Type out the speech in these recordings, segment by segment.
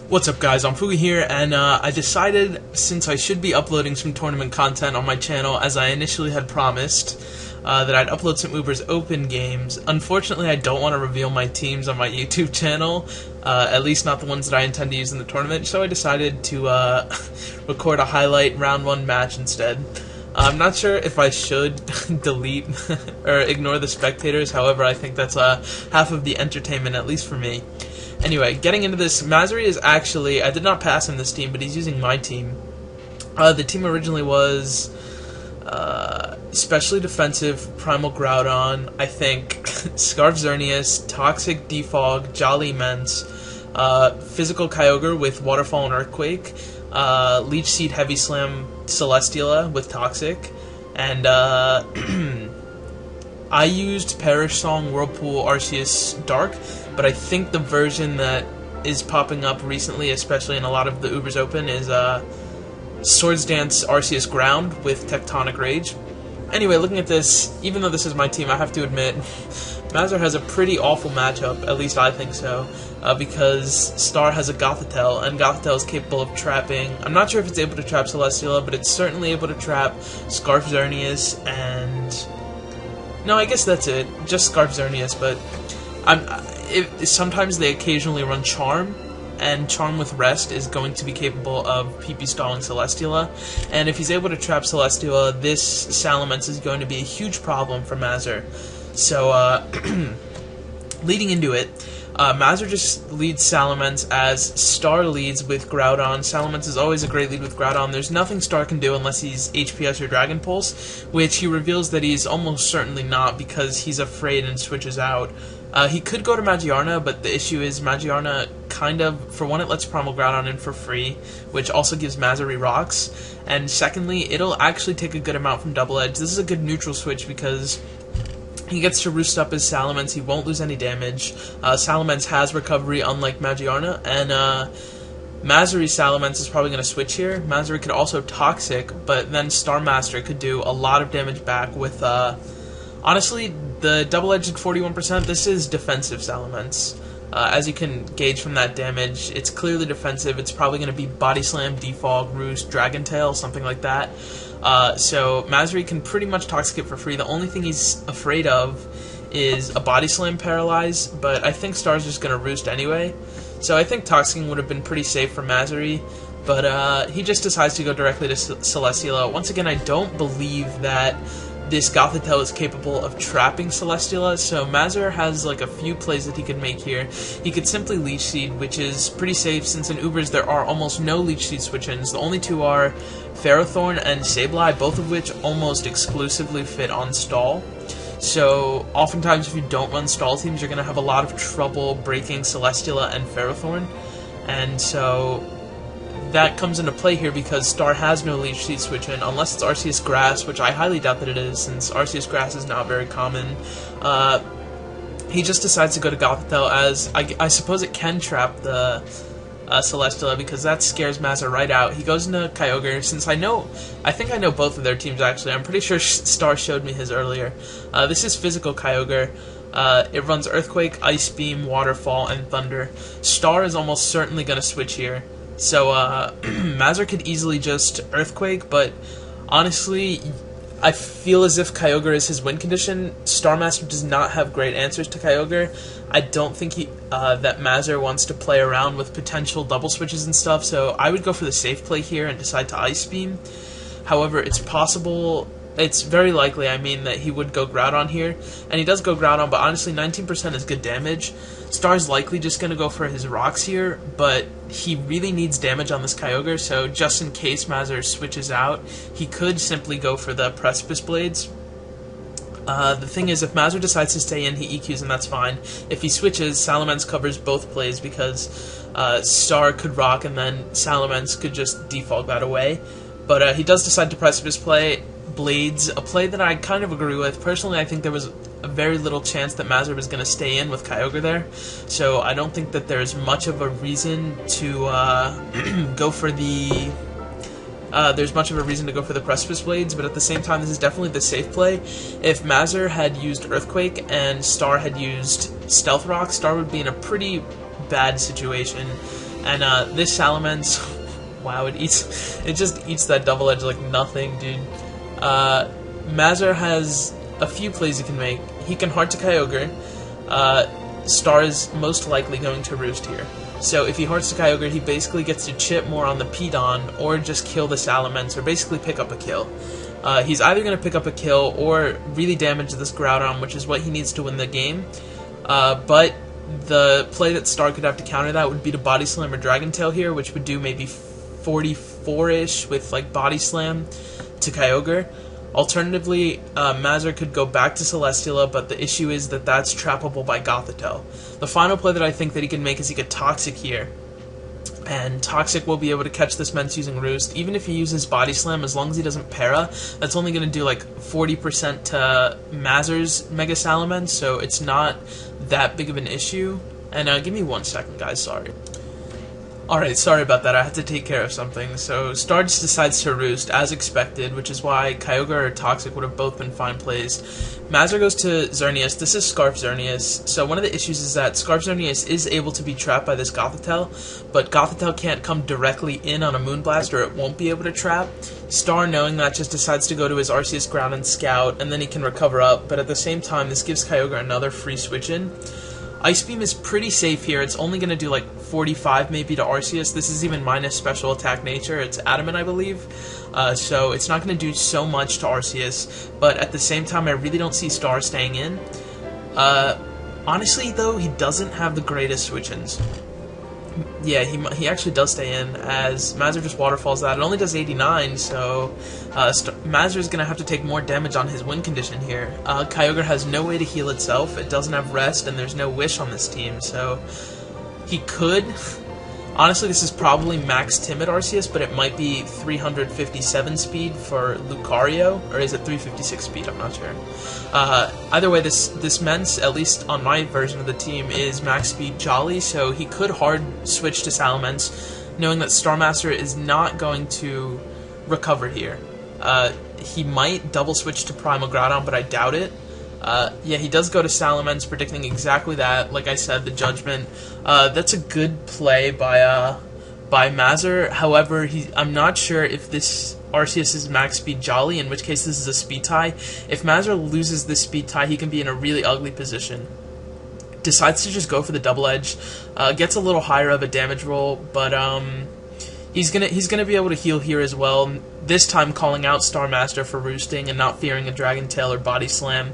What's up guys, I'm Fugi here, and I decided, since I should be uploading some tournament content on my channel as I initially had promised, that I'd upload some Uber's Open games. Unfortunately, I don't want to reveal my teams on my YouTube channel, at least not the ones that I intend to use in the tournament, so I decided to record a highlight round 1 match instead. I'm not sure if I should delete or ignore the spectators, however I think that's half of the entertainment, at least for me. Anyway, getting into this, Mazar is actually, I did not pass him this team, but he's using my team. The team originally was Specially Defensive, Primal Groudon, I think, Scarf Xerneas, Toxic Defog, Jolly Immense, Physical Kyogre with Waterfall and Earthquake, Leech Seed Heavy Slam Celesteela with Toxic, and I used Perish Song, Whirlpool, Arceus, Dark, but I think the version that is popping up recently, especially in a lot of the Uber's Open, is Swords Dance Arceus Ground with Tectonic Rage. Anyway, looking at this, even though this is my team, I have to admit, Mazar has a pretty awful matchup, at least I think so, because Star has a Gothitelle, and Gothitelle is capable of trapping, I'm not sure if it's able to trap Celesteela, but it's certainly able to trap Scarf Xerneas, and no, I guess that's it, just Scarf Xerneas, but sometimes they occasionally run Charm, and Charm with Rest is going to be capable of PP stalling Celesteela, and if he's able to trap Celesteela, this Salamence is going to be a huge problem for Mazar. So, leading into it, Mazar just leads Salamence as Star leads with Groudon. Salamence is always a great lead with Groudon. There's nothing Star can do unless he's HPS or Dragon Pulse, which he reveals that he's almost certainly not because he's afraid and switches out. He could go to Magiarna, but the issue is Magiarna kind of, for one, it lets Primal Groudon in for free, which also gives Mazar rocks, and secondly, it'll actually take a good amount from Double Edge. This is a good neutral switch because he gets to roost up his Salamence, he won't lose any damage. Salamence has recovery, unlike Magiarna, and Mazar's Salamence is probably going to switch here. Mazar could also Toxic, but then Starmaster could do a lot of damage back with, honestly, the double-edged 41%, this is defensive Salamence. As you can gauge from that damage, it's clearly defensive. It's probably going to be Body Slam, Defog, Roost, Dragon Tail, something like that. So Mazar can pretty much Toxic it for free. The only thing he's afraid of is a Body Slam Paralyze, but I think Star's just going to Roost anyway. So I think Toxicing would have been pretty safe for Mazar, but he just decides to go directly to Celesteela. Once again, I don't believe that this Gothitelle is capable of trapping Celesteela, so Mazar has like a few plays that he could make here. He could simply Leech Seed, which is pretty safe since in Ubers there are almost no Leech Seed switch-ins. The only two are Ferrothorn and Sableye, both of which almost exclusively fit on Stall. So oftentimes if you don't run Stall teams, you're going to have a lot of trouble breaking Celesteela and Ferrothorn, and so that comes into play here because Star has no Leech Seed switch-in, unless it's Arceus Grass, which I highly doubt that it is, since Arceus Grass is not very common. He just decides to go to Gothitelle, as I suppose it can trap the Celesteela, because that scares Mazar right out. He goes into Kyogre, since I think I know both of their teams actually. I'm pretty sure Star showed me his earlier. This is Physical Kyogre. It runs Earthquake, Ice Beam, Waterfall, and Thunder. Star is almost certainly going to switch here. So, Mazar could easily just Earthquake, but honestly, I feel as if Kyogre is his win condition. Starmaster does not have great answers to Kyogre. I don't think that Mazar wants to play around with potential double switches and stuff, so I would go for the safe play here and decide to Ice Beam. However, it's possible, it's very likely, I mean, that he would go Groudon here, and he does go Groudon, but honestly, 19% is good damage. Star's likely just going to go for his rocks here, but he really needs damage on this Kyogre, so just in case Mazar switches out, he could simply go for the Precipice Blades. The thing is, if Mazar decides to stay in, he EQs, and that's fine. If he switches, Salamence covers both plays because Star could rock, and then Salamence could just defog that away. But he does decide to Precipice Blades, a play that I kind of agree with. Personally, I think there was a very little chance that Mazar was going to stay in with Kyogre there, so I don't think that there's much of a reason to go for the Precipice Blades, but at the same time, this is definitely the safe play. If Mazar had used Earthquake and Star had used Stealth Rock, Star would be in a pretty bad situation, And this Salamence, wow, it just eats that double edge like nothing, dude. Mazar has a few plays he can make. He can hard to Kyogre. Star is most likely going to Roost here. So if he hearts to Kyogre, he basically gets to chip more on the Pidon, or just kill the Salamence, or basically pick up a kill. He's either going to pick up a kill, or really damage this Groudon, which is what he needs to win the game. But the play that Star could have to counter that would be to Body Slam or Dragon Tail here, which would do maybe 44-ish with like Body Slam to Kyogre. Alternatively, Mazar could go back to Celesteela, but the issue is that that's trappable by Gothitelle. The final play that I think that he can make is he could Toxic here. And Toxic will be able to catch this Mence using Roost. Even if he uses Body Slam, as long as he doesn't Para, that's only going to do like 40% to Mazar's Mega Salamence, so it's not that big of an issue. And give me 1 second, guys, sorry. Alright, sorry about that, I had to take care of something. So, Star just decides to Roost, as expected, which is why Kyogre or Toxic would have both been fine plays. Mazar goes to Xerneas. This is Scarf Xerneas. So one of the issues is that Scarf Xerneas is able to be trapped by this Gothitelle, but Gothitelle can't come directly in on a Moonblast or it won't be able to trap. Star, knowing that, just decides to go to his Arceus Ground and Scout, and then he can recover up, but at the same time, this gives Kyogre another free switch-in. Ice Beam is pretty safe here. It's only going to do like 45 maybe to Arceus. This is even minus Special Attack Nature. It's Adamant, I believe. So it's not going to do so much to Arceus. But at the same time, I really don't see Star staying in. Honestly, though, he doesn't have the greatest switch-ins. Yeah, he actually does stay in, as Mazar just waterfalls that. It only does 89, so Mazar is going to have to take more damage on his win condition here. Kyogre has no way to heal itself, it doesn't have Rest, and there's no Wish on this team, so he could... Honestly, this is probably max Timid Arceus, but it might be 357 speed for Lucario, or is it 356 speed? I'm not sure. Either way, this Mence, at least on my version of the team, is max speed Jolly, so he could hard switch to Salamence, knowing that Starmaster is not going to recover here. He might double switch to Primal Groudon, but I doubt it. Yeah, he does go to Salamence, predicting exactly that. Like I said, the Judgment. That's a good play by Mazar. However, I'm not sure if this Arceus is max speed Jolly, in which case this is a speed tie. If Mazar loses this speed tie, he can be in a really ugly position. Decides to just go for the double edge. Gets a little higher of a damage roll, but he's gonna be able to heal here as well. This time calling out Starmaster for roosting and not fearing a Dragon Tail or Body Slam.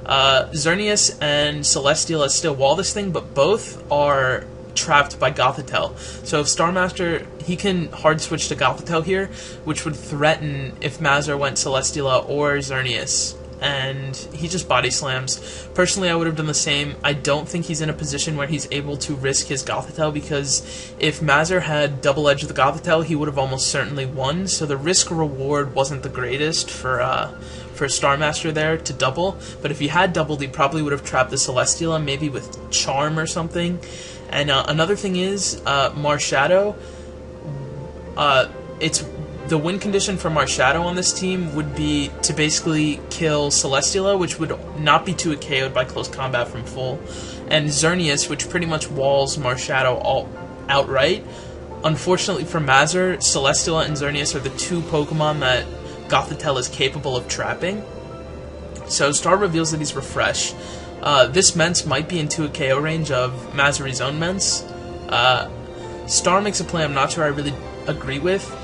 Xerneas and Celesteela still wall this thing, but both are trapped by Gothitelle. So if Starmaster, he can hard switch to Gothitelle here, which would threaten if Mazar went Celesteela or Xerneas. And he just Body Slams. Personally, I would have done the same. I don't think he's in a position where he's able to risk his Gothitelle, because if Mazar had double edge of the Gothitelle, he would have almost certainly won, so the risk-reward wasn't the greatest for Starmaster there to double, but if he had doubled, he probably would have trapped the Celesteela, maybe with Charm or something. And another thing is, Marshadow, the win condition for Marshadow on this team would be to basically kill Celesteela, which would not be too KO'd by close combat from full, and Xerneas, which pretty much walls Marshadow outright. Unfortunately for Mazar, Celesteela and Xerneas are the two Pokemon that Gothitelle is capable of trapping. So Star reveals that he's Refresh. This Mence might be into a KO range of Mazar's own Mence. Star makes a play I'm not sure I really agree with.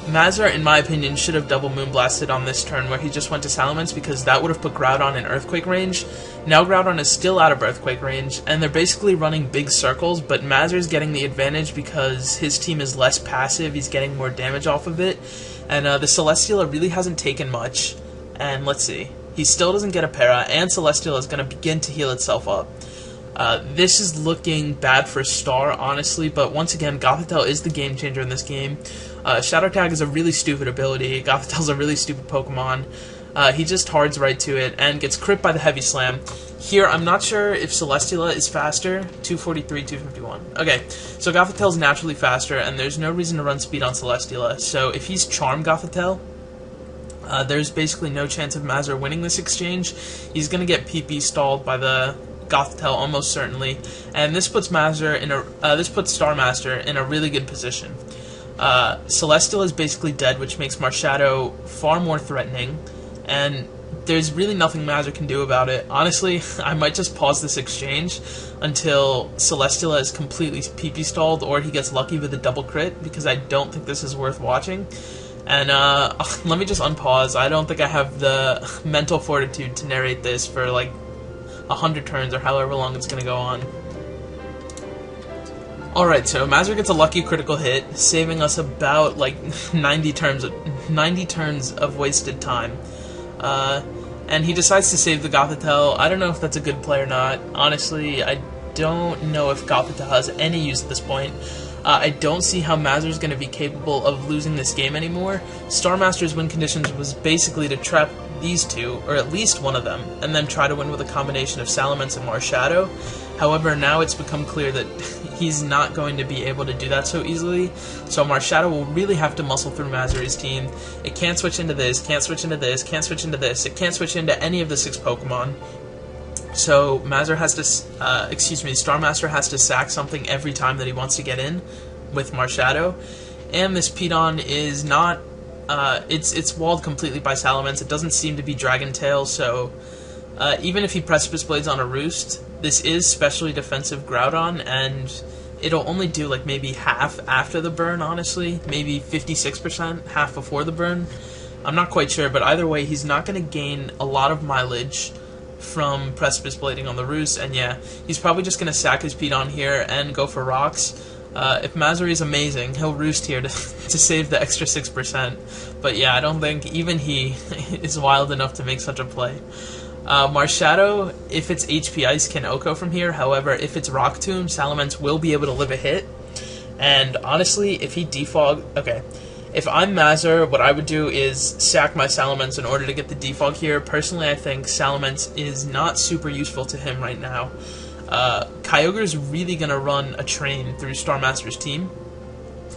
Mazar, in my opinion, should have double Moonblasted on this turn where he just went to Salamence, because that would have put Groudon in Earthquake range. Now Groudon is still out of Earthquake range, and they're basically running big circles, but Mazar's getting the advantage because his team is less passive, he's getting more damage off of it, and the Celesteela really hasn't taken much, and let's see, he still doesn't get a Para, and Celesteela is going to begin to heal itself up. This is looking bad for Star, honestly, but once again, Gothitelle is the game changer in this game. Shadow Tag is a really stupid ability. Gothitelle's a really stupid Pokemon. He just hards right to it and gets crit by the Heavy Slam. Here, I'm not sure if Celesteela is faster. 243, 251. Okay, so Gothitelle's naturally faster, and there's no reason to run speed on Celesteela. So if he's Charm Gothitelle, there's basically no chance of Mazar winning this exchange. He's going to get PP stalled by the Gothitelle almost certainly, and this puts Starmaster in a really good position. Celestial is basically dead, which makes Marshadow far more threatening, and there's really nothing Mazar can do about it. Honestly, I might just pause this exchange until Celestial is completely PP stalled or he gets lucky with a double crit, because I don't think this is worth watching. And let me just unpause. I don't think I have the mental fortitude to narrate this for like 100 turns or however long it's going to go on. Alright, so Mazar gets a lucky critical hit, saving us about like 90 turns of wasted time. And he decides to save the Gothitelle. I don't know if that's a good play or not. Honestly, I don't know if Gothitelle has any use at this point. I don't see how Mazar's going to be capable of losing this game anymore. Starmaster's win conditions was basically to trap these two, or at least one of them, and then try to win with a combination of Salamence and Marshadow. However, now it's become clear that he's not going to be able to do that so easily, so Marshadow will really have to muscle through Mazar's team. It can't switch into this, can't switch into this, can't switch into this, it can't switch into any of the 6 Pokemon. So Mazar has to, Starmaster has to sack something every time that he wants to get in with Marshadow, and this Pidon is not, it's walled completely by Salamence. It doesn't seem to be Dragon Tail, so even if he Precipice Blades on a Roost, this is specially defensive Groudon, and it'll only do like maybe half after the burn, honestly, maybe 56%, half before the burn. I'm not quite sure, but either way, he's not going to gain a lot of mileage from Precipice Blading on the Roost, and yeah, he's probably just going to sack his Pidon here and go for Rocks. If Mazar is amazing, he'll Roost here to save the extra 6%, but yeah, I don't think even he is wild enough to make such a play. Marshadow, if it's HP Ice, can OHKO from here. However, if it's Rock Tomb, Salamence will be able to live a hit. And honestly, if he defog... Okay, if I'm Mazar, what I would do is sack my Salamence in order to get the defog here. Personally, I think Salamence is not super useful to him right now. Kyogre's really going to run a train through Starmaster's team.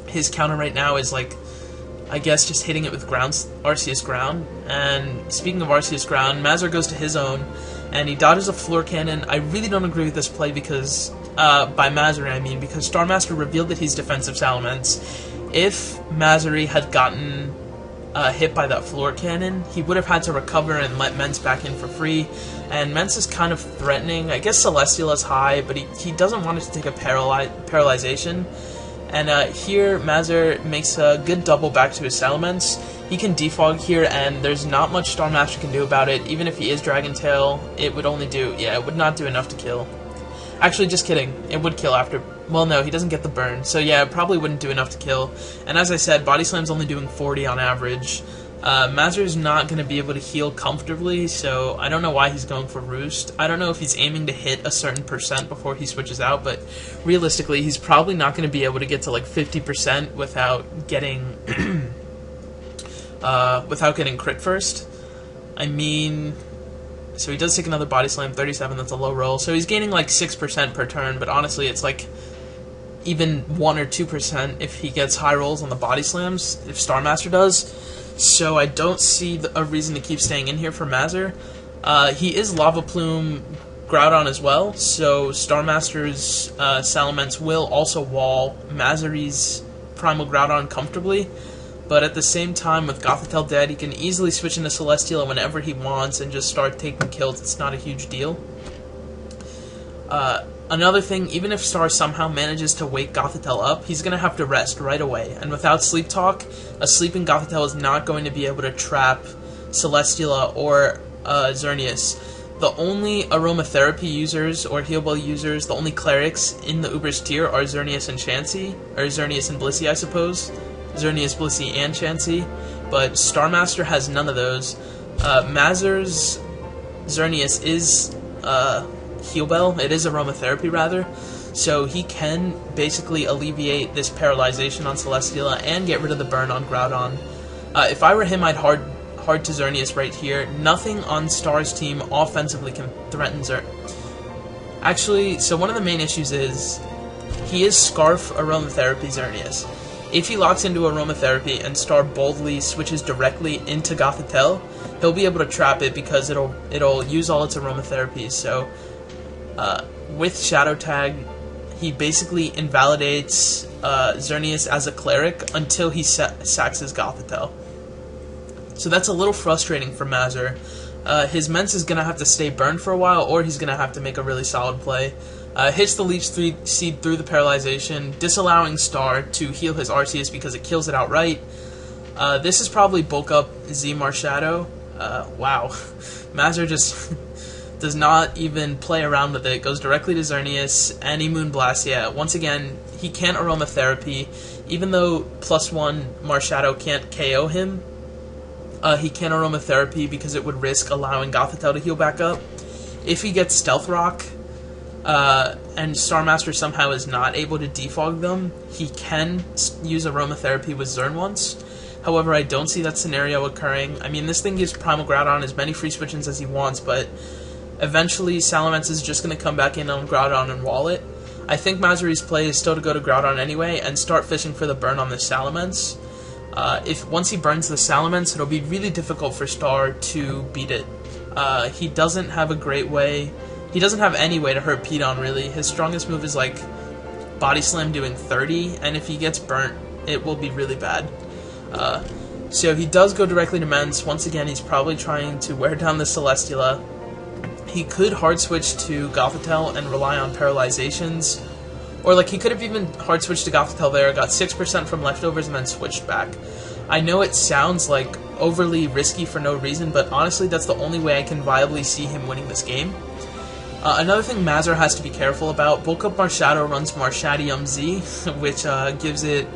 His counter right now is like, I guess, just hitting it with Arceus Ground. And speaking of Arceus Ground, Mazar goes to his own, and he dodges a Floor Cannon. I really don't agree with this play because, by Mazar I mean, because Starmaster revealed that he's defensive Salamence. If Mazar had gotten hit by that Floor Cannon, he would have had to recover and let Mence back in for free. And Mence is kind of threatening. I guess Celestial is high, but he doesn't want it to take a paralyzation. And here, Mazar makes a good double back to his Salamence. He can defog here, and there's not much Starmaster can do about it. Even if he is Dragon Tail, it would only do... Yeah, it would not do enough to kill. Actually, just kidding. It would kill after... Well, no, he doesn't get the burn. So yeah, it probably wouldn't do enough to kill. And as I said, Body Slam's only doing 40 on average. Mazar's not going to be able to heal comfortably, so I don't know why he's going for Roost. I don't know if he's aiming to hit a certain percent before he switches out, but realistically, he's probably not going to be able to get to like 50% without getting crit first. I mean, so he does take another Body Slam, 37, that's a low roll. So he's gaining like 6% per turn, but honestly, it's like even 1 or 2% if he gets high rolls on the Body Slams, if Starmaster does. So I don't see a reason to keep staying in here for Mazar. He is Lava Plume Groudon as well, so Starmaster's Salamence will also wall Mazar's Primal Groudon comfortably. But at the same time, with Gothitelle dead, he can easily switch into Celesteela whenever he wants and just start taking kills. It's not a huge deal. Another thing, even if Star somehow manages to wake Gothitelle up, he's going to have to rest right away. And without Sleep Talk, a sleeping Gothitelle is not going to be able to trap Celesteela or Xerneas. The only Aromatherapy users or Heal Bell users, the only clerics in the Uber's tier are Xerneas and Chansey, or Xerneas and Blissey, I suppose. Xerneas, Blissey, and Chansey. But Starmaster has none of those. Mazar's Xerneas is Heal Bell. It is Aromatherapy, rather. So he can basically alleviate this paralyzation on Celesteela and get rid of the burn on Groudon. If I were him, I'd hard to Xerneas right here. Nothing on Star's team offensively can threaten Actually, so one of the main issues is he is Scarf Aromatherapy Xerneas. If he locks into Aromatherapy and Star boldly switches directly into Gothitelle, he'll be able to trap it because it'll use all its Aromatherapy. So With Shadow Tag, he basically invalidates Xerneas as a cleric until he sacks his Gothitelle. So that's a little frustrating for Mazar. His Mence is going to have to stay burned for a while, or he's going to have to make a really solid play. Hits the Leech Seed through the Paralyzation, disallowing Star to heal his Arceus because it kills it outright. This is probably bulk up Z Marshadow. Wow. Mazar just does not even play around with it. Goes directly to Xerneas, and he Moonblasts. Yeah, once again, he can't Aromatherapy. Even though +1 Marshadow can't KO him, he can't Aromatherapy because it would risk allowing Gothitelle to heal back up. If he gets Stealth Rock, and Starmaster somehow is not able to defog them, he can use Aromatherapy with Zern once. However, I don't see that scenario occurring. I mean, this thing gives Primal Groudon as many free switch-ins as he wants, but eventually Salamence is just going to come back in on Groudon and wall it. I think Mazar's play is still to go to Groudon anyway and start fishing for the burn on this Salamence. Once he burns the Salamence, it'll be really difficult for Star to beat it. He doesn't have a great way. He doesn't have any way to hurt Pidon, really. His strongest move is like Body Slam doing 30, and if he gets burnt, it will be really bad. So he does go directly to Mence. Once again, he's probably trying to wear down the Celesteela. He could hard switch to Gothitelle and rely on Paralyzations. Or like he could have even hard switched to Gothitelle there, got 6% from leftovers, and then switched back. I know it sounds like overly risky for no reason, but honestly that's the only way I can viably see him winning this game. Another thing Mazar has to be careful about, Bulk Up Marshadow runs Marshadium Z, which gives it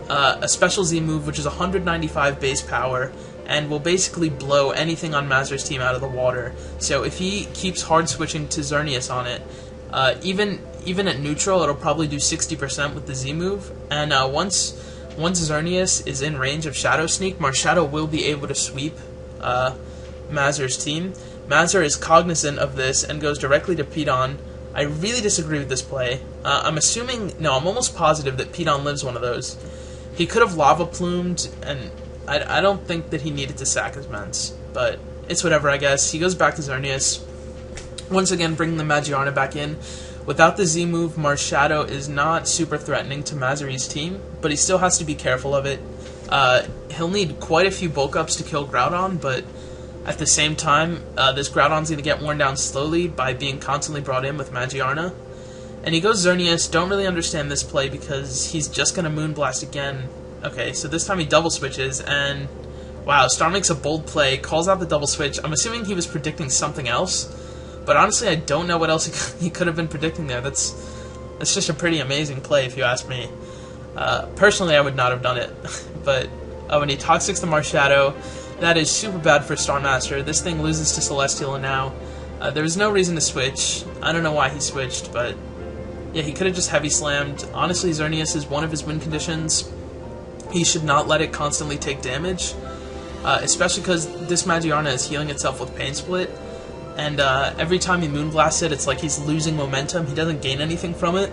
a special Z move, which is 195 base power, and will basically blow anything on Mazar's team out of the water. So if he keeps hard switching to Xerneas on it, even at neutral, it'll probably do 60% with the Z move, and once Xerneas is in range of Shadow Sneak, Marshadow will be able to sweep Mazar's team. Mazar is cognizant of this and goes directly to Pidon. I really disagree with this play. I'm almost positive that Pidon lives one of those. He could have Lava Plumed, and I don't think that he needed to sack his Mence, but it's whatever, I guess. He goes back to Xerneas, once again bringing the Magiarna back in. Without the Z move, Marshadow is not super threatening to Mazar's team, but he still has to be careful of it. He'll need quite a few bulk ups to kill Groudon, but at the same time, this Groudon's going to get worn down slowly by being constantly brought in with Magiarna. And he goes Xerneas. Don't really understand this play because he's just going to Moonblast again. Okay, so this time he double switches, and wow, Star makes a bold play, calls out the double switch. I'm assuming he was predicting something else, but honestly I don't know what else he could have been predicting there. That's just a pretty amazing play if you ask me. Personally, I would not have done it, but when he Toxics the Marshadow, that is super bad for Starmaster. This thing loses to Celesteela now. There was no reason to switch. I don't know why he switched, but yeah, he could have just Heavy Slammed. Honestly, Xerneas is one of his win conditions. He should not let it constantly take damage, especially because this Magiarna is healing itself with Pain Split, and every time he Moonblasts it, it's like he's losing momentum. He doesn't gain anything from it,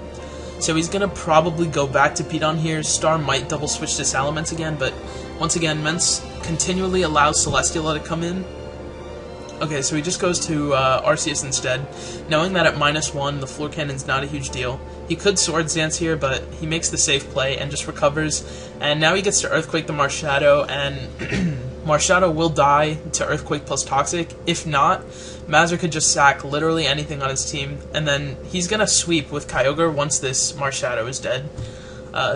so he's going to probably go back to Pidon here. Star might double switch to Salamence again, but once again, Mence continually allows Celesteela to come in. Okay, so he just goes to Arceus instead, knowing that at -1, the Floor Cannon's not a huge deal. He could Swords Dance here, but he makes the safe play and just recovers. And now he gets to Earthquake the Marshadow, and Marshadow will die to Earthquake plus Toxic. If not, Mazar could just sack literally anything on his team, and then he's going to sweep with Kyogre once this Marshadow is dead.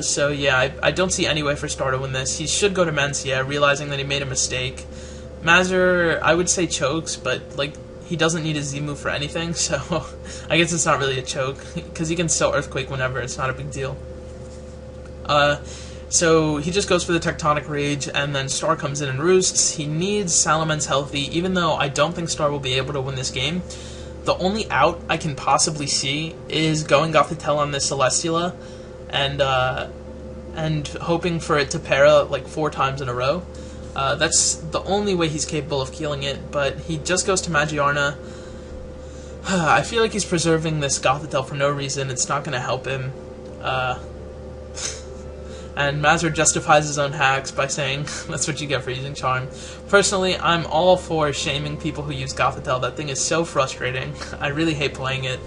So yeah, I don't see any way for Star to win this. He should go to Mence, yeah, realizing that he made a mistake. Mazar, I would say chokes, but like he doesn't need a Z move for anything, so I guess it's not really a choke, because he can still Earthquake whenever, it's not a big deal. So he just goes for the Tectonic Rage, and then Star comes in and roosts. He needs Salamence healthy, even though I don't think Star will be able to win this game. The only out I can possibly see is going Gothitelle on this Celesteela, and hoping for it to para like 4 times in a row. That's the only way he's capable of killing it, but he just goes to Magiarna. I feel like he's preserving this Gothitelle for no reason. It's not going to help him. and Mazar justifies his own hacks by saying that's what you get for using Charm. Personally, I'm all for shaming people who use Gothitelle. That thing is so frustrating. I really hate playing it.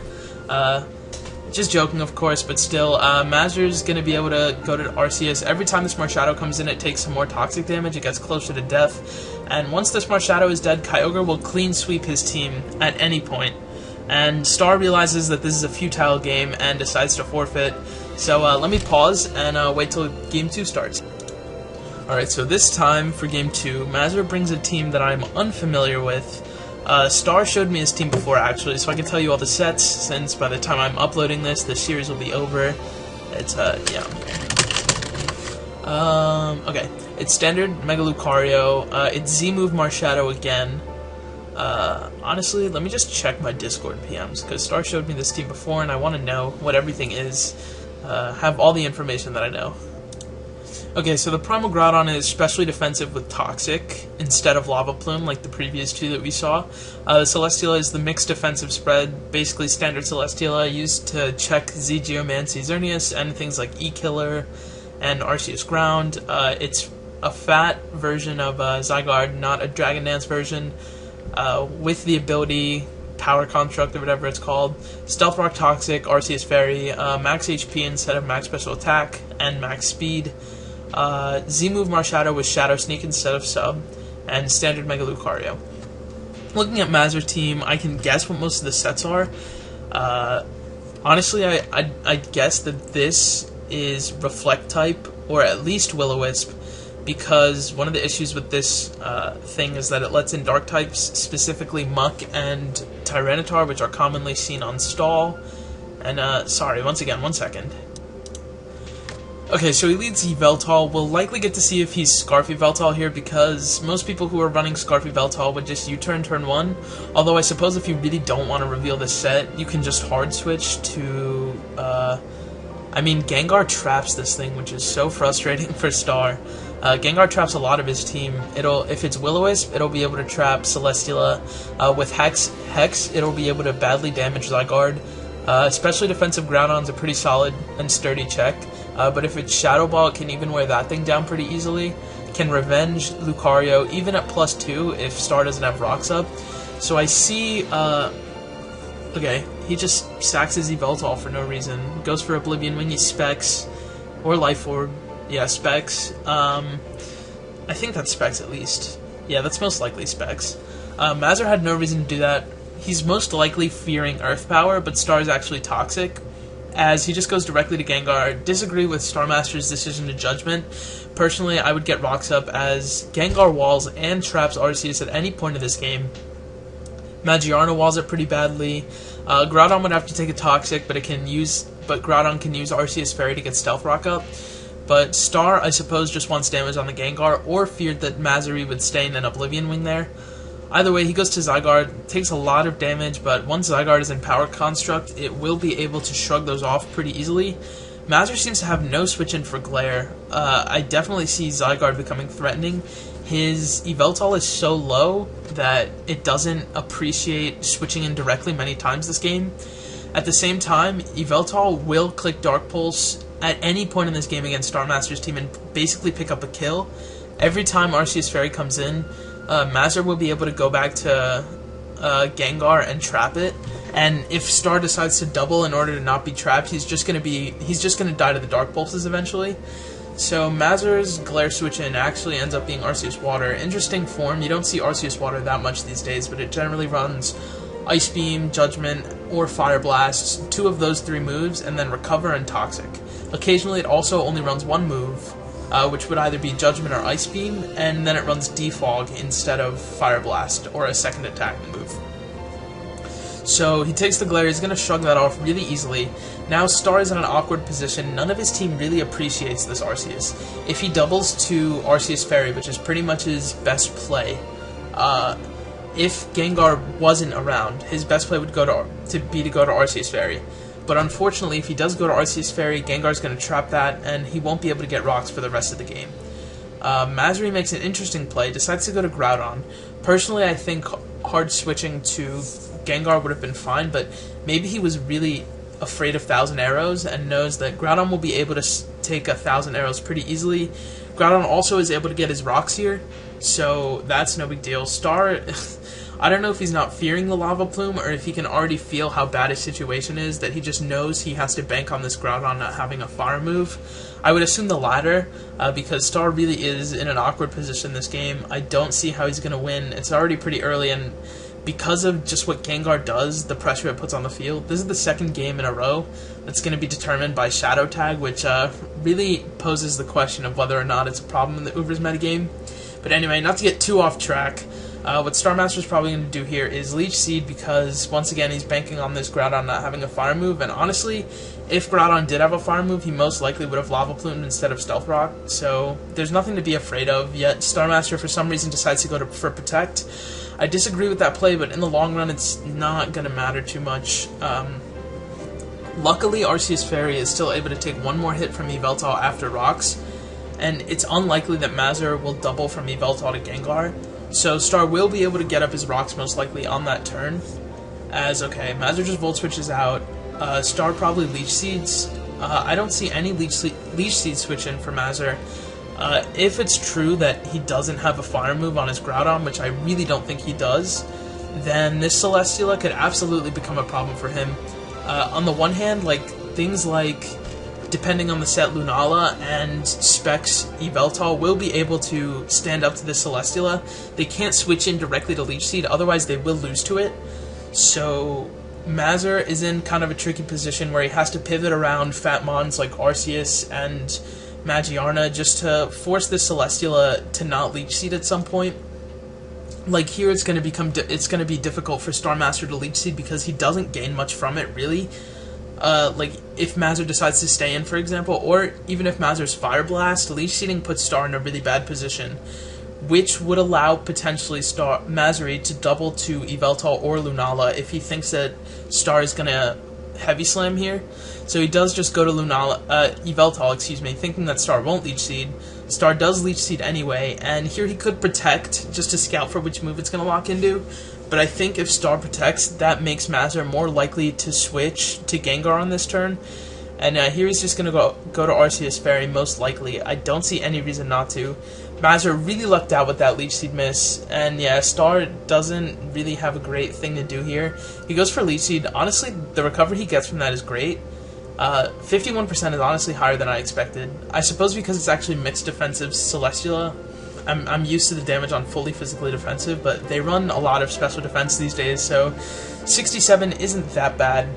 Just joking, of course, but still, Mazar's going to be able to go to Arceus. Every time the Smart Shadow comes in, it takes some more toxic damage, it gets closer to death, and once the Smart Shadow is dead, Kyogre will clean sweep his team at any point. And Star realizes that this is a futile game and decides to forfeit, so let me pause and wait till Game 2 starts. Alright, so this time for Game 2, Mazar brings a team that I'm unfamiliar with. Star showed me his team before, actually, so I can tell you all the sets, since by the time I'm uploading this, the series will be over. It's, yeah. Okay. It's standard Mega Lucario, it's Z-Move Marshadow again. Honestly, let me just check my Discord PMs, because Star showed me this team before, and I want to know what everything is, have all the information that I know. Okay, so the Primal Groudon is specially defensive with Toxic instead of Lava Plume, like the previous two that we saw. Celesteela is the mixed defensive spread, basically standard Celesteela, used to check Z Geomancy Xerneas and things like E-Killer and Arceus Ground. It's a fat version of Zygarde, not a Dragon Dance version, with the ability Power Construct or whatever it's called. Stealth Rock Toxic, Arceus Fairy, max HP instead of max special attack, and max speed. Z-Move Marshadow with Shadow Sneak instead of Sub, and standard Mega Lucario. Looking at Mazar's team, I can guess what most of the sets are. Honestly, I'd guess that this is Reflect type, or at least Will-O-Wisp, because one of the issues with this thing is that it lets in Dark types, specifically Muck and Tyranitar, which are commonly seen on Stall. And, sorry, once again, 1 second. Okay, so he leads Yveltal. We'll likely get to see if he's Scarf Yveltal here, because most people who are running Scarf Yveltal would just U-turn turn 1. Although I suppose if you really don't want to reveal this set, you can just hard switch to, I mean, Gengar traps this thing, which is so frustrating for Star. Gengar traps a lot of his team. If it's Will-O-Wisp, it'll be able to trap Celesteela. With Hex, it'll be able to badly damage Zygarde. Especially defensive Groudon's a pretty solid and sturdy check. But if it's Shadow Ball, it can even wear that thing down pretty easily. Can revenge Lucario, even at +2 if Star doesn't have rocks up. So I see, okay, he just sacks his Yveltal for no reason. Goes for Oblivion Wing, he Specs, or Life Orb. Yeah, Specs. I think that's Specs at least. Yeah, that's most likely Specs. Mazar had no reason to do that. He's most likely fearing Earth Power, but Star is actually Toxic, as he just goes directly to Gengar. Disagree with Starmaster's decision to Judgment. Personally, I would get rocks up, as Gengar walls and traps Arceus at any point of this game. Magiarna walls it pretty badly. Groudon would have to take a Toxic, but Groudon can use Arceus Fairy to get Stealth Rock up. But Star, I suppose, just wants damage on the Gengar, or feared that Mazari would stay in an Oblivion Wing there. Either way, he goes to Zygarde, takes a lot of damage, but once Zygarde is in Power Construct, it will be able to shrug those off pretty easily. Mazar seems to have no switch-in for Glare. I definitely see Zygarde becoming threatening. His Yveltal is so low that it doesn't appreciate switching in directly many times this game. At the same time, Yveltal will click Dark Pulse at any point in this game against Starmaster's team and basically pick up a kill. Every time Arceus Fairy comes in, Mazar will be able to go back to Gengar and trap it, and if Star decides to double in order to not be trapped, he's just gonna die to the Dark Pulses eventually. So Mazar's Glare switch-in actually ends up being Arceus Water. Interesting form. You don't see Arceus Water that much these days, but it generally runs Ice Beam, Judgment, or Fire Blast, 2 of those 3 moves, and then Recover and Toxic. Occasionally it also only runs 1 move, which would either be Judgment or Ice Beam, and then it runs Defog instead of Fire Blast, or a second attacking move. So he takes the Glare, he's going to shrug that off really easily. Now Star is in an awkward position. None of his team really appreciates this Arceus. If he doubles to Arceus Fairy, which is pretty much his best play, if Gengar wasn't around, his best play would go to Arceus Fairy. But unfortunately, if he does go to Arceus Fairy, Gengar's going to trap that, and he won't be able to get rocks for the rest of the game. Mazari makes an interesting play, decides to go to Groudon. Personally, I think hard switching to Gengar would have been fine, but maybe he was really afraid of 1,000 arrows and knows that Groudon will be able to take 1,000 arrows pretty easily. Groudon also is able to get his rocks here, so that's no big deal. Star, I don't know if he's not fearing the Lava Plume or if he can already feel how bad his situation is, that he just knows he has to bank on this Groudon not having a fire move. I would assume the latter, because Star really is in an awkward position this game. I don't see how he's going to win. It's already pretty early, and because of just what Gengar does, the pressure it puts on the field, this is the second game in a row that's going to be determined by Shadow Tag, which really poses the question of whether or not it's a problem in the Ubers metagame. But anyway, not to get too off track, what Starmaster is probably going to do here is Leech Seed, because once again he's banking on this Groudon not having a fire move, and honestly, if Groudon did have a fire move, he most likely would have Lava Plumed instead of Stealth Rock, so there's nothing to be afraid of, yet Starmaster for some reason decides to go for Protect. I disagree with that play, but in the long run it's not going to matter too much. Luckily, Arceus Fairy is still able to take one more hit from Yveltal after Rocks, and it's unlikely that Mazar will double from Yveltal to Gengar, so Star will be able to get up his Rocks most likely on that turn. As, okay, Mazar just Volt Switches out, Star probably Leech Seeds. I don't see any Leech Seed switch in for Mazar. If it's true that he doesn't have a fire move on his Groudon, which I really don't think he does, then this Celesteela could absolutely become a problem for him. On the one hand, like, things like, depending on the set, Lunala and Specs Yveltal will be able to stand up to this Celesteela. They can't switch in directly to Leech Seed, otherwise they will lose to it. So Mazar is in kind of a tricky position where he has to pivot around fat mons like Arceus and Magiarna just to force this Celesteela to not Leech Seed at some point. Like here, it's going to be difficult for Starmaster to Leech Seed because he doesn't gain much from it, really. Like if Mazar decides to stay in, for example, or even if Mazar's Fire Blast, Leech Seeding puts Star in a really bad position, which would allow potentially Mazari to double to Yveltal or Lunala if he thinks that Star is going to Heavy Slam here. So he does just go to Yveltal, thinking that Star won't Leech Seed. Star does Leech Seed anyway, and here he could Protect just to scout for which move it's going to lock into. But I think if Star Protects, that makes Mazar more likely to switch to Gengar on this turn. And here he's just going to go to Arceus Fairy, most likely. I don't see any reason not to. Mazar really lucked out with that Leech Seed miss, and yeah, Star doesn't really have a great thing to do here. He goes for Leech Seed. Honestly, the recovery he gets from that is great. 51% is honestly higher than I expected. I suppose because it's actually mixed defensive Celesteela. I'm used to the damage on fully physically defensive, but they run a lot of special defense these days, so 67 isn't that bad.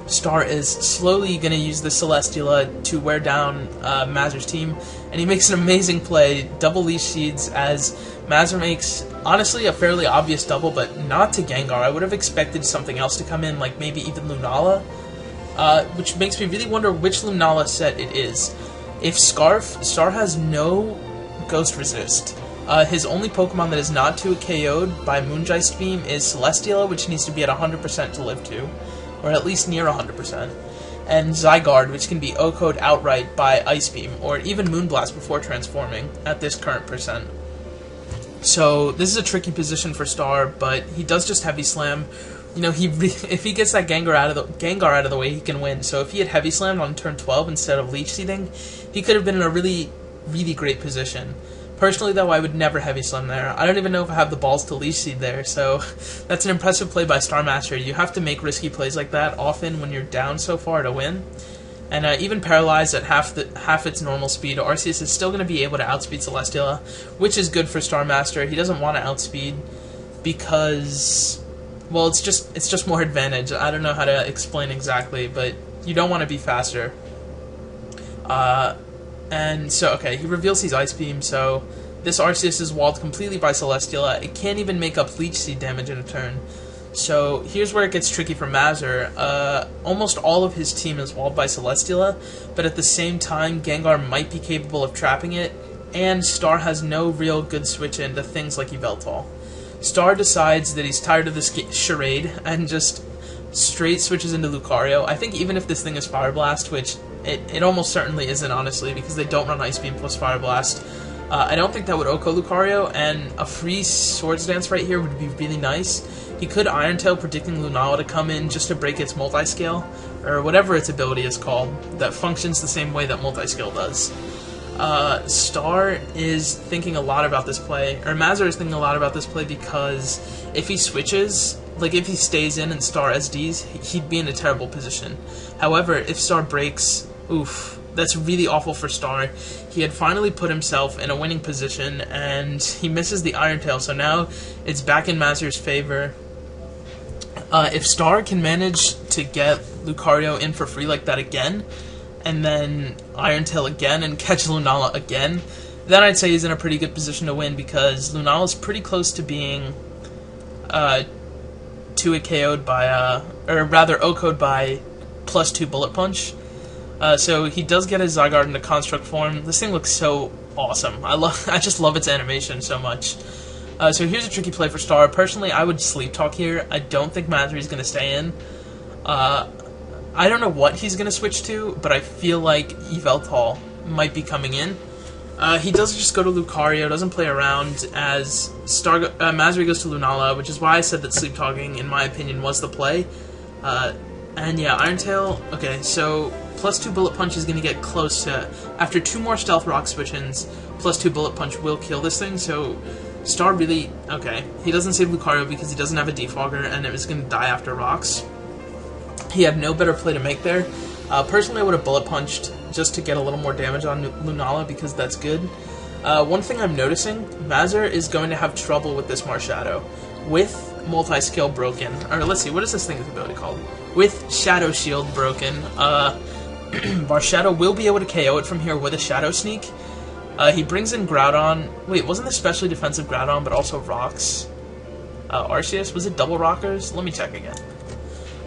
Star is slowly going to use the Celesteela to wear down Mazar's team, and he makes an amazing play, double Leech Seeds, as Mazar makes, honestly, a fairly obvious double, but not to Gengar. I would have expected something else to come in, like maybe even Lunala, which makes me really wonder which Lunala set it is. If Star has no Ghost Resist. His only Pokemon that is not 2 KO'd by Moongeist Beam is Celesteela, which needs to be at 100% to live to, or at least near 100%, and Zygarde, which can be OHKO'd outright by Ice Beam, or even Moonblast before transforming, at this current percent. So this is a tricky position for Star, but he does just Heavy Slam. You know, if he gets that Gengar out of the way, he can win. So if he had Heavy Slammed on turn 12 instead of Leech Seeding, he could have been in a really great position. Personally, though, I would never Heavy Slam there. I don't even know if I have the balls to Leech Seed there, so that's an impressive play by Starmaster. You have to make risky plays like that often when you're down so far to win. And even paralyzed at half its normal speed, Arceus is still going to be able to outspeed Celesteela, which is good for Starmaster. He doesn't want to outspeed because, well, it's just more advantage. I don't know how to explain exactly, but you don't want to be faster. And so, okay, he reveals his Ice Beam, so this Arceus is walled completely by Celesteela. It can't even make up Leech Seed damage in a turn. So here's where it gets tricky for Mazar. Almost all of his team is walled by Celesteela, but at the same time, Gengar might be capable of trapping it, and Star has no real good switch into things like Yveltal. Star decides that he's tired of this charade and just straight switches into Lucario. I think even if this thing is Fire Blast, which it almost certainly isn't, honestly, because they don't run Ice Beam plus Fire Blast, I don't think that would OHKO Lucario, and a free Swords Dance right here would be really nice. He could Iron Tail, predicting Lunala to come in just to break its multi-scale, or whatever its ability is called, that functions the same way that multi-skill does. Star is thinking a lot about this play, or Mazar is thinking a lot about this play, because if he switches, like if he stays in and Star SDs, he'd be in a terrible position. However, if Star breaks, oof, that's really awful for Star. He had finally put himself in a winning position, and he misses the Iron Tail, so now it's back in Mazar's favor. If Star can manage to get Lucario in for free like that again, and then Iron Tail again, and catch Lunala again, then I'd say he's in a pretty good position to win, because Lunala's pretty close to being 2-hit KO'd by, or rather OHKO'd by +2 Bullet Punch. So he does get his Zygarde into Construct form. This thing looks so awesome. I just love its animation so much. So here's a tricky play for Star. Personally, I would Sleep Talk here. I don't think Mazar's going to stay in. I don't know what he's going to switch to, but I feel like Yveltal might be coming in. He does just go to Lucario, doesn't play around, as Mazar goes to Lunala, which is why I said that Sleep Talking, in my opinion, was the play. And yeah, Iron Tail, okay, so +2 Bullet Punch is going to get close to, after 2 more Stealth Rock switch-ins, +2 Bullet Punch will kill this thing, so Star really, okay, he doesn't save Lucario because he doesn't have a Defogger, and it was going to die after Rocks. He had no better play to make there. Personally, I would have Bullet Punched just to get a little more damage on Lunala, because that's good. One thing I'm noticing, Mazar is going to have trouble with this Marshadow. With Multi-Skill broken, or let's see, what is this thing's ability called? With Shadow Shield broken, Marshadow will be able to KO it from here with a Shadow Sneak. He brings in Groudon. Wait, wasn't this specially defensive Groudon, but also Rocks? Arceus? Was it double Rockers? Let me check again.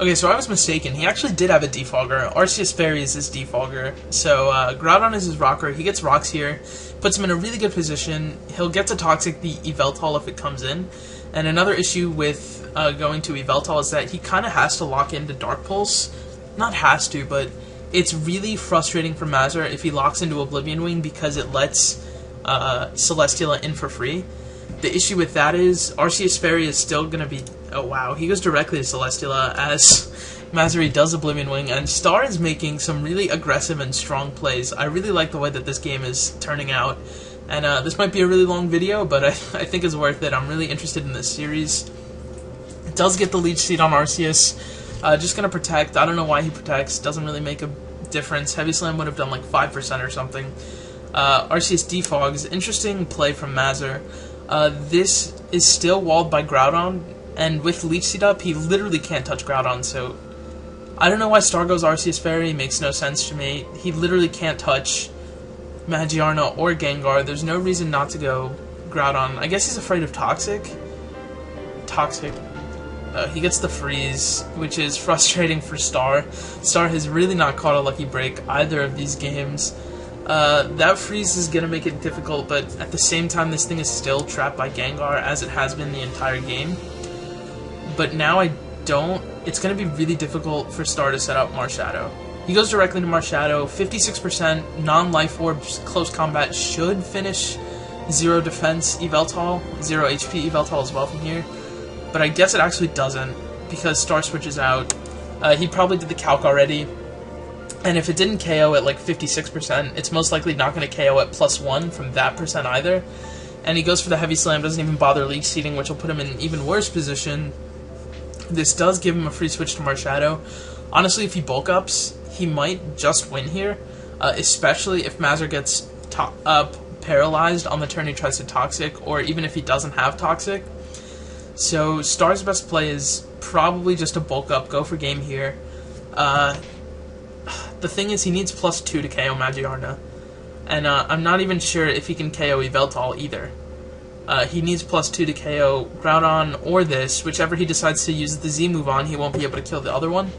Okay, so I was mistaken. He actually did have a Defogger. Arceus Fairy is his Defogger. So, Groudon is his Rocker. He gets Rocks here, puts him in a really good position. He'll get to Toxic the Yveltal if it comes in. And another issue with going to Yveltal is that he kind of has to lock into Dark Pulse. Not has to, but it's really frustrating for Mazar if he locks into Oblivion Wing, because it lets Celesteela in for free. The issue with that is Arceus Fairy is still going to be... Oh wow, he goes directly to Celesteela as Mazar does Oblivion Wing, and Star is making some really aggressive and strong plays. I really like the way that this game is turning out, and this might be a really long video, but I think it's worth it. I'm really interested in this series. It does get the Leech Seed on Arceus. Just going to Protect. I don't know why he protects. Doesn't really make a difference. Heavy Slam would have done like 5% or something. Arceus Defogs. Interesting play from Mazar. This is still walled by Groudon, and with Leech Seed up, he literally can't touch Groudon, so I don't know why Star goes Arceus Fairy. It makes no sense to me. He literally can't touch Magiarna or Gengar. There's no reason not to go Groudon. I guess he's afraid of Toxic. He gets the Freeze, which is frustrating for Star. Star has really not caught a lucky break either of these games. That Freeze is going to make it difficult, but at the same time, this thing is still trapped by Gengar, as it has been the entire game. But now it's going to be really difficult for Star to set up Marshadow. He goes directly to Marshadow, 56%, non-life orbs, close combat should finish 0 defense Yveltal, 0 HP Yveltal as well from here. But I guess it actually doesn't, because Star switches out. He probably did the calc already, and if it didn't KO at like 56%, it's most likely not going to KO at +1 from that percent either. And he goes for the Heavy Slam, doesn't even bother Leech Seeding, which will put him in an even worse position. This does give him a free switch to Marshadow. Honestly, if he bulk ups, he might just win here, especially if Mazar gets paralyzed on the turn he tries to Toxic, or even if he doesn't have Toxic. So Star's best play is probably just a bulk up, go for game here. The thing is, he needs +2 to KO Magiarna, and I'm not even sure if he can KO Yveltal either. He needs +2 to KO Groudon or this, whichever he decides to use the Z move on, he won't be able to kill the other one.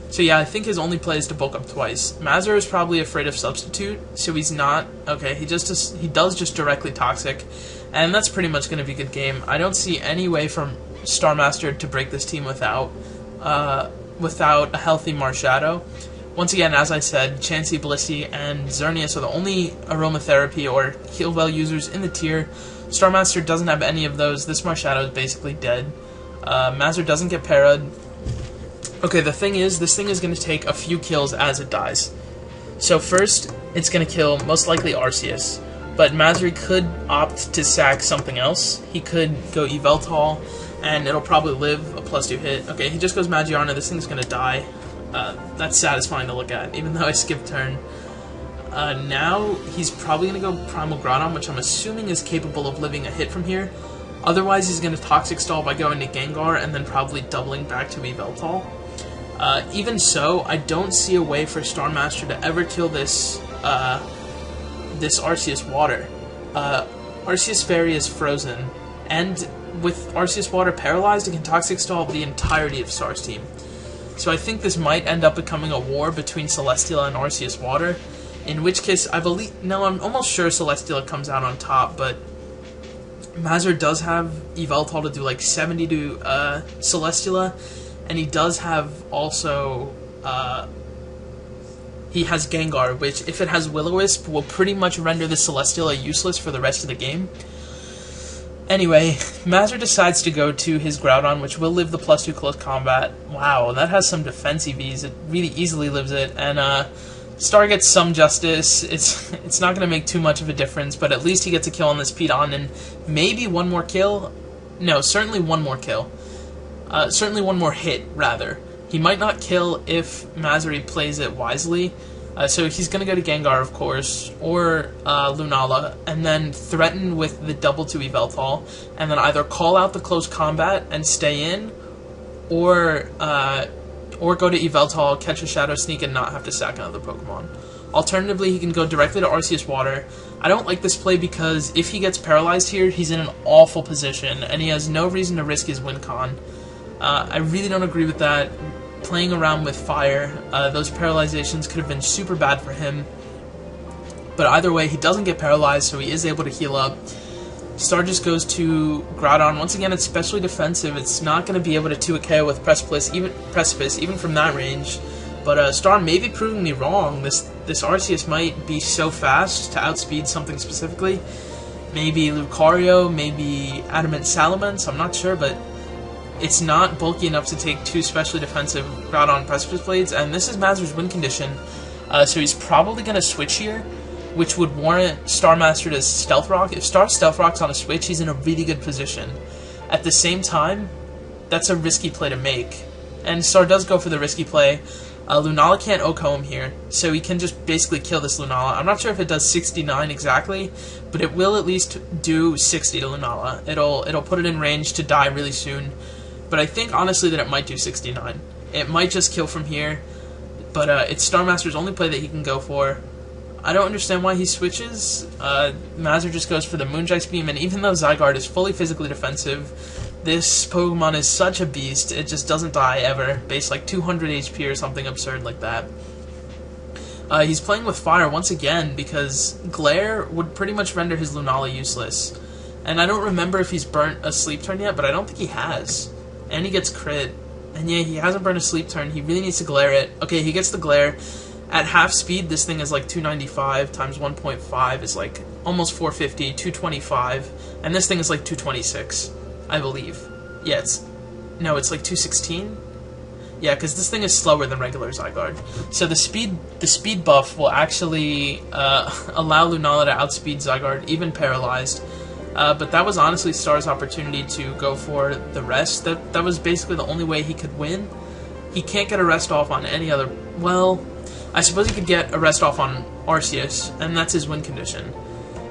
So yeah, I think his only play is to bulk up twice. Mazar is probably afraid of Substitute, so he's not... Okay, he does just directly Toxic, and that's pretty much going to be a good game. I don't see any way for Starmaster to break this team without a healthy Marshadow. Once again, as I said, Chansey, Blissey, and Xerneas are the only Aromatherapy or Heal Well users in the tier. Starmaster doesn't have any of those. This Marshadow is basically dead. Mazar doesn't get parried. Okay, the thing is, this thing is going to take a few kills as it dies. So first, it's going to kill, most likely, Arceus. But Mazar could opt to sack something else. He could go Yveltal, and it'll probably live a +2 hit. Okay, he just goes Magiarna, this thing's going to die. That's satisfying to look at, even though I skipped turn. Now, he's probably going to go Primal Groudon, which I'm assuming is capable of living a hit from here. Otherwise, he's going to Toxic Stall by going to Gengar, and then probably doubling back to Yveltal. Even so, I don't see a way for Starmaster to ever kill this this Arceus Water. Arceus Fairy is frozen, and with Arceus Water paralyzed, it can Toxic Stall the entirety of Star's team. So I think this might end up becoming a war between Celesteela and Arceus Water, in which case I believe... No, I'm almost sure Celesteela comes out on top, but Mazar does have Yveltal to do like 70 to Celesteela, and he does have also... he has Gengar, which, if it has Will-O-Wisp, will pretty much render the Celesteela useless for the rest of the game. Anyway, Mazar decides to go to his Groudon, which will live the +2 close combat. Wow, that has some defensive ease. It really easily lives it, and Star gets some justice. It's not going to make too much of a difference, but at least he gets a kill on this Pidon, and maybe one more kill? No, certainly one more kill. Certainly one more hit, rather. He might not kill if Mazar plays it wisely, so he's going to go to Gengar, of course, or Lunala, and then threaten with the double to Yveltal, and then either call out the close combat and stay in, or go to Yveltal, catch a Shadow Sneak, and not have to sack another Pokemon. Alternatively, he can go directly to Arceus Water. I don't like this play because if he gets paralyzed here, he's in an awful position, and he has no reason to risk his win con. I really don't agree with that. Playing around with fire, those paralyzations could have been super bad for him. But either way, he doesn't get paralyzed, so he is able to heal up. Star just goes to Groudon. Once again, it's specially defensive. It's not going to be able to 2 a KO with Precipice, even from that range. But Star may be proving me wrong. This Arceus might be so fast to outspeed something specifically. Maybe Lucario, maybe Adamant Salamence, I'm not sure, but it's not bulky enough to take 2 specially defensive Groudon Precipice Blades, and this is Mazar's win condition, so he's probably going to switch here, which would warrant Starmaster to Stealth Rock. If Star Stealth Rock's on a switch, he's in a really good position. At the same time, that's a risky play to make, and Star does go for the risky play. Lunala can't OHKO him here, so he can just basically kill this Lunala. I'm not sure if it does 69 exactly, but it will at least do 60 to Lunala. It'll put it in range to die really soon. But I think, honestly, that it might do 69. It might just kill from here, but it's Starmaster's only play that he can go for. I don't understand why he switches. Mazar just goes for the Moonjack's Beam, and even though Zygarde is fully physically defensive, this Pokemon is such a beast, it just doesn't die ever. Base like 200 HP or something absurd like that. He's playing with fire once again, because Glare would pretty much render his Lunala useless. And I don't remember if he's burnt a Sleep Turn yet, but I don't think he has. And he gets crit. And yeah, he hasn't burned a Sleep Turn. He really needs to Glare it. Okay, he gets the Glare. At half speed, this thing is like 295 times 1.5 is like almost 450, 225. And this thing is like 226, I believe. Yeah, it's like 216? Yeah, because this thing is slower than regular Zygarde. So the speed buff will actually allow Lunala to outspeed Zygarde, even paralyzed. But that was honestly Star's opportunity to go for the rest. That was basically the only way he could win. He can't get a rest off on any other... Well, I suppose he could get a rest off on Arceus, and that's his win condition.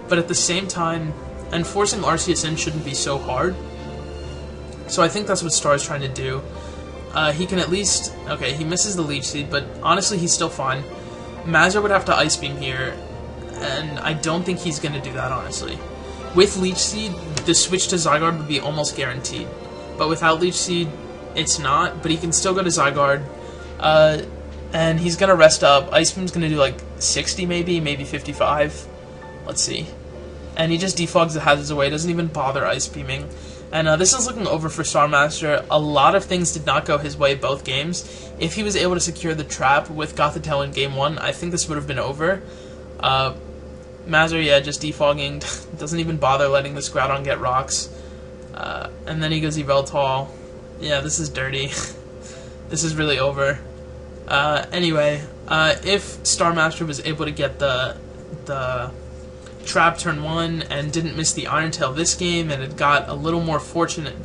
But at the same time, and forcing Arceus in shouldn't be so hard. So I think that's what Star is trying to do. He can at least... Okay, he misses the Leech Seed, but honestly he's still fine. Mazar would have to Ice Beam here, and I don't think he's going to do that, honestly. With Leech Seed, the switch to Zygarde would be almost guaranteed. But without Leech Seed, it's not, but he can still go to Zygarde. And he's going to rest up. Ice Beam's going to do like 60 maybe 55. Let's see. And he just defogs the hazards away, doesn't even bother Ice Beaming. And this is looking over for Starmaster. A lot of things did not go his way both games. If he was able to secure the trap with Gothitelle in Game 1, I think this would have been over. Mazar, yeah, just defogging, doesn't even bother letting this Groudon get rocks. And then he goes Yveltal. Yeah, this is dirty. This is really over. Anyway, if Starmaster was able to get the trap turn 1 and didn't miss the Iron Tail this game and had gotten a little more fortunate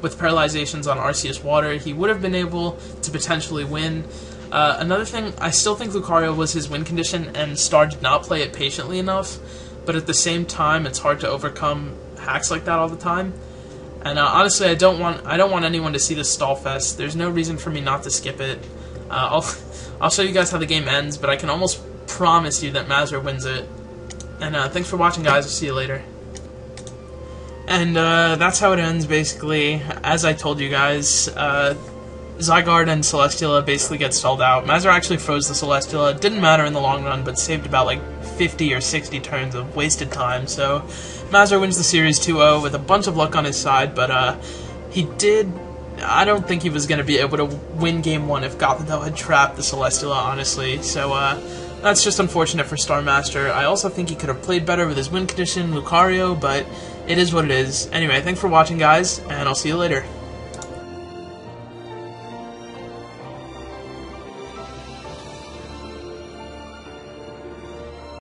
with paralyzations on Arceus Water, he would have been able to potentially win. Another thing, I still think Lucario was his win condition, and Star did not play it patiently enough, but at the same time, it's hard to overcome hacks like that all the time. And honestly, I don't want anyone to see this stall fest. There's no reason for me not to skip it. I'll show you guys how the game ends, but I can almost promise you that Mazar wins it. And thanks for watching, guys. I'll see you later. And that's how it ends, basically. As I told you guys, Zygarde and Celesteela basically get stalled out. Mazar actually froze the Celesteela. It didn't matter in the long run, but saved about like 50 or 60 turns of wasted time. So Mazar wins the series 2-0 with a bunch of luck on his side, but he did... I don't think he was going to be able to win Game 1 if Gothitelle had trapped the Celesteela, honestly. So that's just unfortunate for Starmaster. I also think he could have played better with his win condition, Lucario, but it is what it is. Anyway, thanks for watching, guys, and I'll see you later.